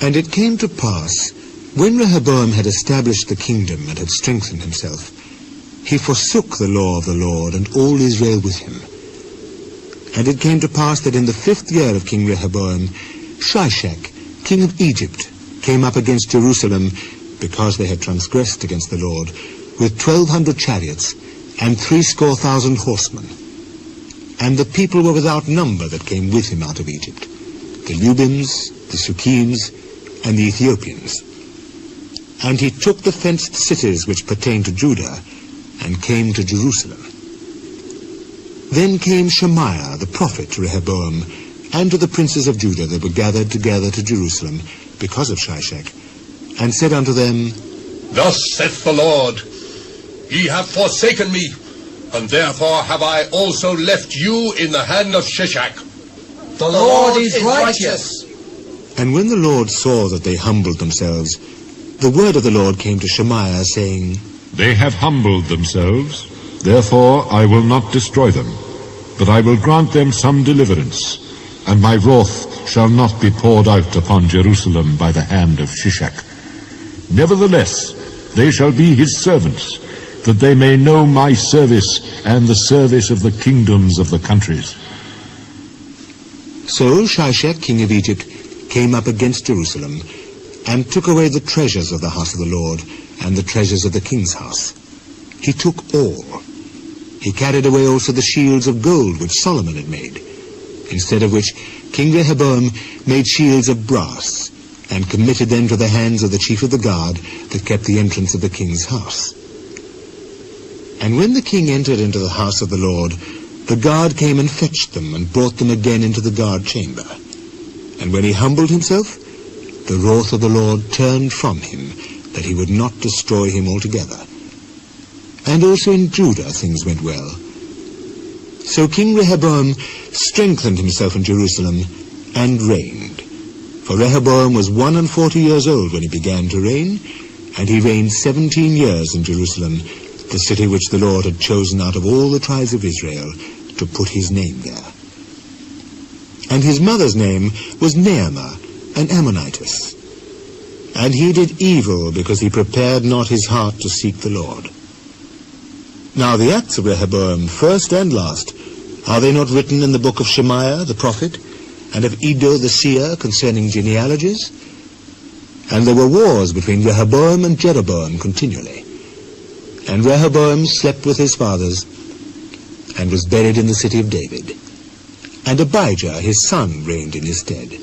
And it came to pass, when Rehoboam had established the kingdom and had strengthened himself, he forsook the law of the Lord and all Israel with him. And it came to pass that in the 5th year of King Rehoboam, Shishak, king of Egypt, came up against Jerusalem, because they had transgressed against the Lord, with 1,200 chariots and 70,000 horsemen. And the people were without number that came with him out of Egypt, the Lubims, the Sukkiims, and the Ethiopians. And he took the fenced cities which pertained to Judah, and came to Jerusalem. Then came Shemaiah the prophet to Rehoboam, and to the princes of Judah that were gathered together to Jerusalem, because of Shishak, and said unto them, Thus saith the Lord, Ye have forsaken me, and therefore have I also left you in the hand of Shishak. The Lord is righteous. And when the Lord saw that they humbled themselves, the word of the Lord came to Shemaiah, saying, They have humbled themselves, therefore I will not destroy them, but I will grant them some deliverance, and my wrath shall not be poured out upon Jerusalem by the hand of Shishak. Nevertheless, they shall be his servants, that they may know my service and the service of the kingdoms of the countries. So Shishak, king of Egypt, came up against Jerusalem, and took away the treasures of the house of the Lord, and the treasures of the king's house. He took all. He carried away also the shields of gold which Solomon had made, instead of which King Rehoboam made shields of brass, and committed them to the hands of the chief of the guard that kept the entrance of the king's house. And when the king entered into the house of the Lord, the guard came and fetched them, and brought them again into the guard chamber. And when he humbled himself, the wrath of the Lord turned from him, that he would not destroy him altogether. And also in Judah things went well. So King Rehoboam strengthened himself in Jerusalem, and reigned. For Rehoboam was 41 years old when he began to reign, and he reigned 17 years in Jerusalem, the city which the Lord had chosen out of all the tribes of Israel, to put his name there. And his mother's name was Naamah, an Ammonitess. And he did evil, because he prepared not his heart to seek the Lord. Now the acts of Rehoboam, first and last, are they not written in the book of Shemaiah the prophet, and of Iddo the seer concerning genealogies? And there were wars between Rehoboam and Jeroboam continually. And Rehoboam slept with his fathers, and was buried in the city of David. And Abijah his son reigned in his stead.